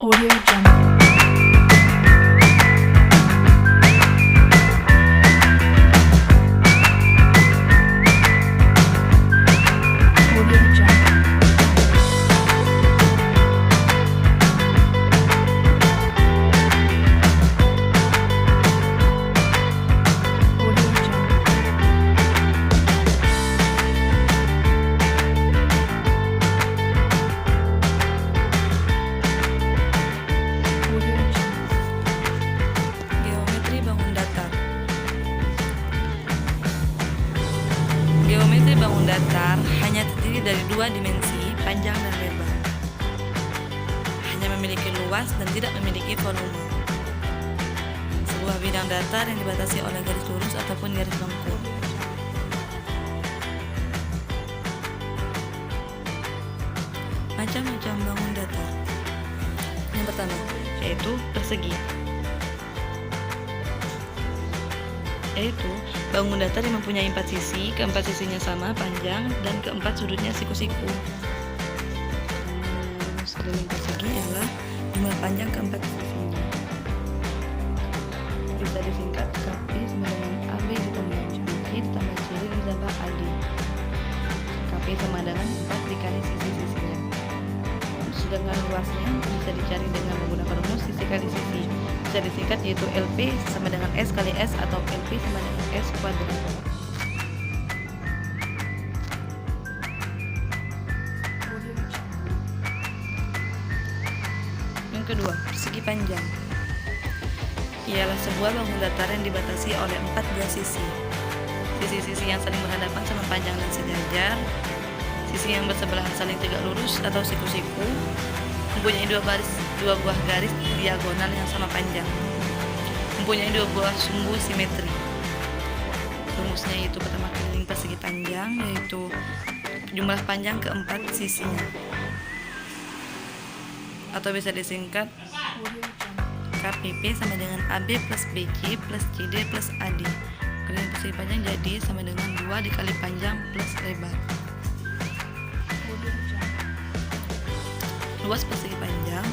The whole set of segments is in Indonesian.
Audio Jungle. Audio Jungle. Audio Jungle. Audio Jungle. Geometri bangun datar. Geometri bangun datar hanya terdiri dari dua dimensi, panjang dan lebar. Hanya memiliki luas dan tidak memiliki volume. Sebuah bidang datar yang dibatasi oleh garis lurus ataupun garis lengkung. Macam-macam bangun datar. Yang pertama, yaitu persegi. Yaitu bangun datar yang mempunyai 4 sisi, keempat sisinya sama panjang dan keempat sudutnya siku-siku. Sekeliling persegi adalah jumlah panjang keempat sisinya. Bisa disingkat KP sama dengan AB ditambah BC ditambah CD ditambah AD. KP sama dengan 4 dikali sisi-sisinya. Sedangkan luasnya bisa dicari dengan menggunakan rumus sisi kali sisi. Bisa disingkat yaitu LP sama dengan S kali S atau LP sama dengan S kuadrat. Audio Jungle. Yang kedua, persegi panjang. Ialah sebuah bangun datar yang dibatasi oleh 4 buah sisi. Sisi-sisi yang saling berhadapan sama panjang dan sejajar. Sisi yang bersebelahan saling tegak lurus atau siku-siku. Mempunyai dua buah garis diagonal yang sama panjang. Mempunyai dua buah sumbu simetri. Rumusnya yaitu pertama keliling persegi panjang, yaitu jumlah panjang keempat sisinya. Atau bisa disingkat Audio Jungle. KPP sama dengan AB plus BC plus CD plus AD. Keliling persegi panjang jadi sama dengan 2 dikali panjang plus lebar. Audio Jungle. Luas persegi panjang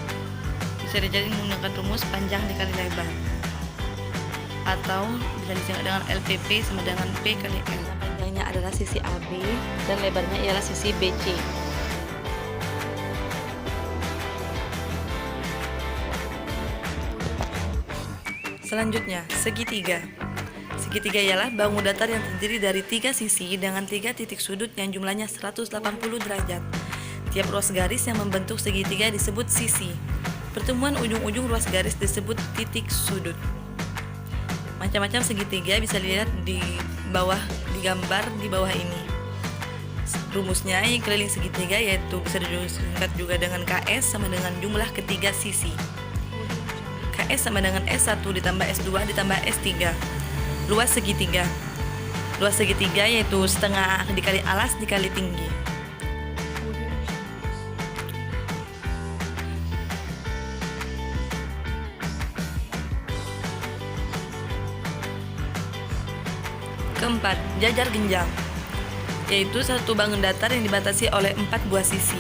bisa dicari menggunakan rumus panjang dikali lebar, atau bisa disingkat dengan LPP sama dengan P kali L. Panjangnya adalah sisi AB dan lebarnya ialah sisi BC. Selanjutnya, segitiga. Segitiga ialah bangun datar yang terdiri dari 3 sisi dengan 3 titik sudut yang jumlahnya 180 derajat. Tiap ruas garis yang membentuk segitiga disebut sisi. Pertemuan ujung-ujung ruas garis disebut titik sudut. Macam-macam segitiga bisa dilihat di gambar di bawah ini. Rumusnya yang keliling segitiga yaitu bisa disingkat juga dengan KS sama dengan jumlah ketiga sisi. KS sama dengan S1 ditambah S2 ditambah S3. Luas segitiga. Luas segitiga yaitu setengah dikali alas dikali tinggi. Audio Jungle. Keempat, jajar genjang, yaitu satu bangun datar yang dibatasi oleh 4 buah sisi.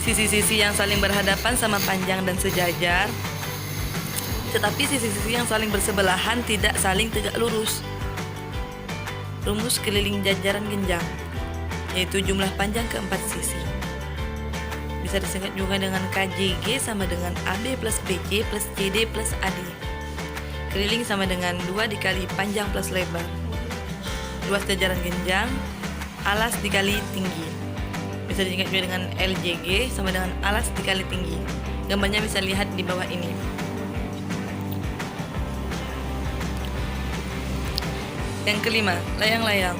Sisi-sisi yang saling berhadapan sama panjang dan sejajar, tetapi sisi-sisi yang saling bersebelahan tidak saling tegak lurus. Rumus keliling jajaran genjang, yaitu jumlah panjang keempat sisi. Bisa disingkat juga dengan KJG sama dengan AB plus BC plus CD plus AD. Keliling sama dengan 2 dikali panjang plus lebar. Luas jajaran genjang, alas dikali tinggi. Bisa disingkat juga dengan LJG sama dengan alas dikali tinggi. Gambarnya bisa lihat di bawah ini. Yang kelima, layang-layang,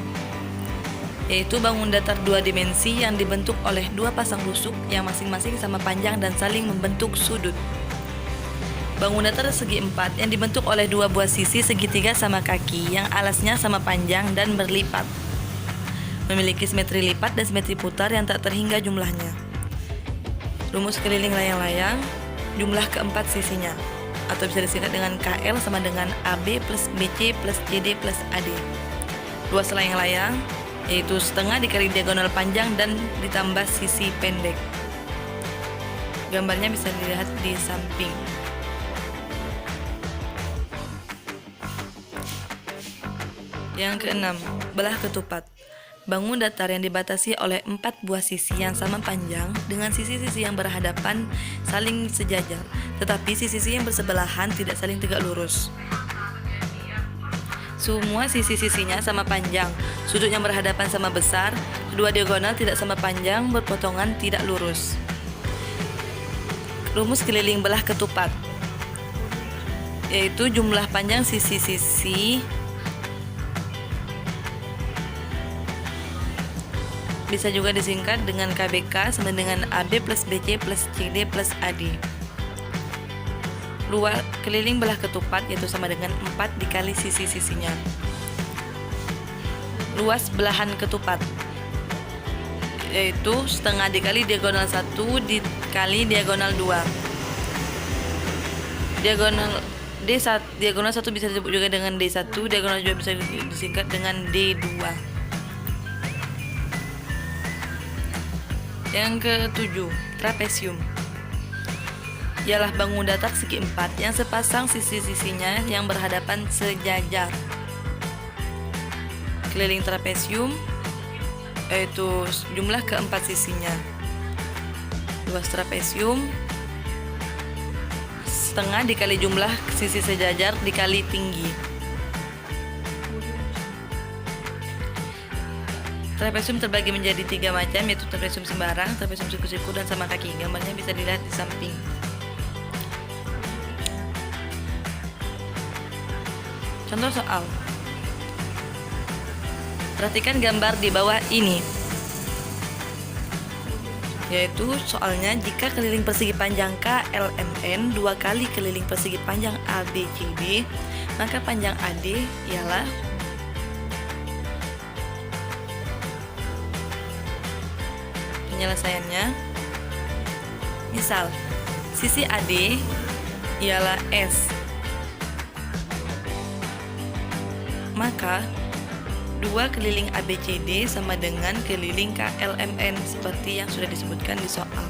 yaitu bangun datar 2 dimensi yang dibentuk oleh 2 pasang rusuk yang masing-masing sama panjang dan saling membentuk sudut. Bangun datar segi 4 yang dibentuk oleh 2 buah sisi segitiga sama kaki yang alasnya sama panjang dan berlipat. Memiliki simetri lipat dan simetri putar yang tak terhingga jumlahnya. Rumus keliling layang-layang, jumlah keempat sisinya, atau bisa disingkat dengan KL sama dengan AB plus BC plus CD plus AD. Luas layang-layang yaitu setengah dikali diagonal panjang dan ditambah sisi pendek. Gambarnya bisa dilihat di samping. Yang keenam, belah ketupat. Bangun datar yang dibatasi oleh 4 buah sisi yang sama panjang dengan sisi-sisi yang berhadapan saling sejajar, tetapi sisi-sisi yang bersebelahan tidak saling tegak lurus. Semua sisi-sisinya sama panjang, sudut yang berhadapan sama besar, kedua diagonal tidak sama panjang, berpotongan tidak lurus. Rumus keliling belah ketupat yaitu jumlah panjang sisi-sisi bisa juga disingkat dengan KBK sama dengan AB plus BC plus CD plus AD. Luas keliling belah ketupat yaitu sama dengan 4 dikali sisi-sisinya. Luas belahan ketupat yaitu setengah dikali diagonal 1 dikali diagonal 2. Diagonal 1 bisa disebut juga dengan D1, diagonal 2 bisa disingkat dengan D2. Yang ke-7, trapesium. Ialah bangun datar segi 4 yang sepasang sisi-sisinya yang berhadapan sejajar. Keliling trapesium yaitu jumlah keempat sisinya. Luas trapesium setengah dikali jumlah sisi sejajar dikali tinggi. Trapesium terbagi menjadi 3 macam, yaitu trapesium sembarang, trapesium siku-siku, dan sama kaki. Gambarnya bisa dilihat di samping. Contoh soal. Perhatikan gambar di bawah ini. Yaitu soalnya jika keliling persegi panjang KLMN 2 kali keliling persegi panjang ABCD, maka panjang AD ialah penyelesaiannya. Misal, sisi AD ialah S. Maka 2 keliling ABCD sama dengan keliling KLMN seperti yang sudah disebutkan di soal.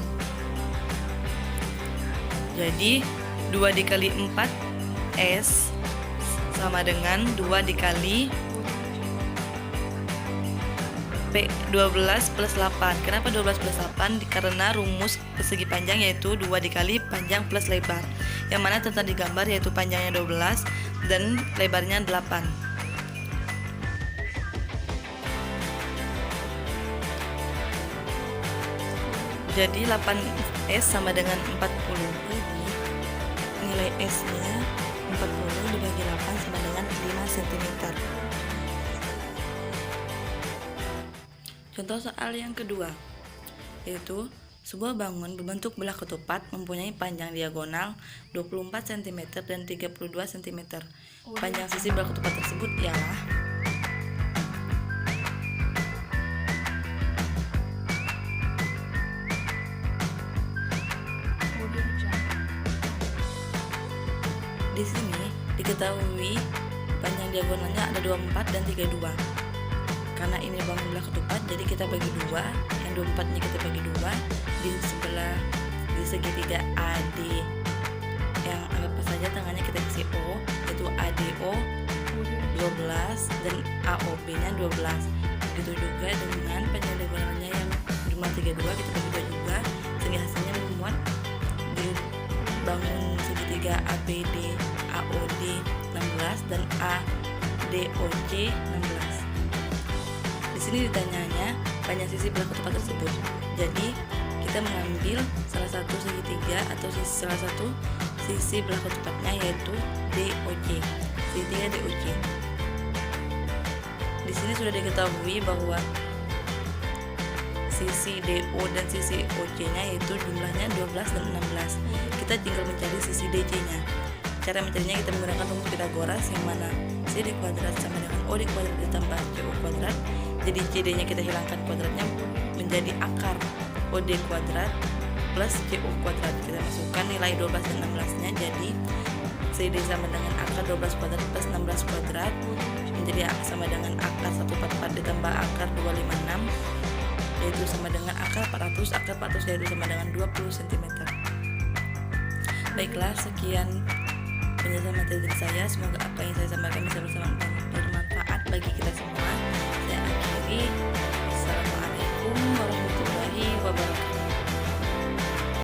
Jadi 2 dikali 4 S sama dengan 2 dikali P12 plus 8. Kenapa 12 plus 8? Karena rumus persegi panjang yaitu 2 dikali panjang plus lebar, yang mana tertera di gambar yaitu panjangnya 12 dan lebarnya 8. Jadi 8S sama dengan 40. Jadi nilai S-nya 40 dibagi 8 sama dengan 5 cm. Contoh soal yang kedua, yaitu sebuah bangun berbentuk belah ketupat mempunyai panjang diagonal 24 cm dan 32 cm. Panjang sisi belah ketupat tersebut ialah di sini diketahui panjang diagonalnya ada 24 dan 32. Karena ini bangun belah ketupat, jadi kita bagi 2. Yang 24-nya kita bagi 2 di segitiga AD. Yang anggap saja tengahnya kita kasih O, yaitu ADO 12 dan AOB-nya 12. Begitu juga dengan panjang diagonalnya yang jumlah 32 kita bagi 2 juga, sehingga hasilnya memuat di bangun segitiga ABD, AOD 16 dan ADOC 16. Di sini ditanyanya panjang sisi belah ketupat tersebut. Jadi kita mengambil salah satu segitiga atau salah satu sisi belah ketupatnya yaitu DOC. Segitiga DOC. Di sini sudah diketahui bahwa sisi DO dan sisi OC-nya yaitu jumlahnya 12 dan 16. Kita tinggal mencari sisi DC-nya. Cara mencarinya kita menggunakan rumus Pythagoras yang mana CD kuadrat sama dengan OD kuadrat ditambah CO kuadrat. Jadi CD-nya kita hilangkan kuadratnya menjadi akar OD kuadrat plus CO kuadrat. Kita masukkan nilai 12 dan 16-nya, jadi CD sama dengan akar 12 kuadrat plus 16 kuadrat menjadi sama dengan akar 144 ditambah akar 256 yaitu sama dengan akar 400. Akar 400 yaitu sama dengan 20 cm. Baiklah, sekian penjelasan materi dari saya. Semoga apa yang saya sampaikan bisa bermanfaat bagi kita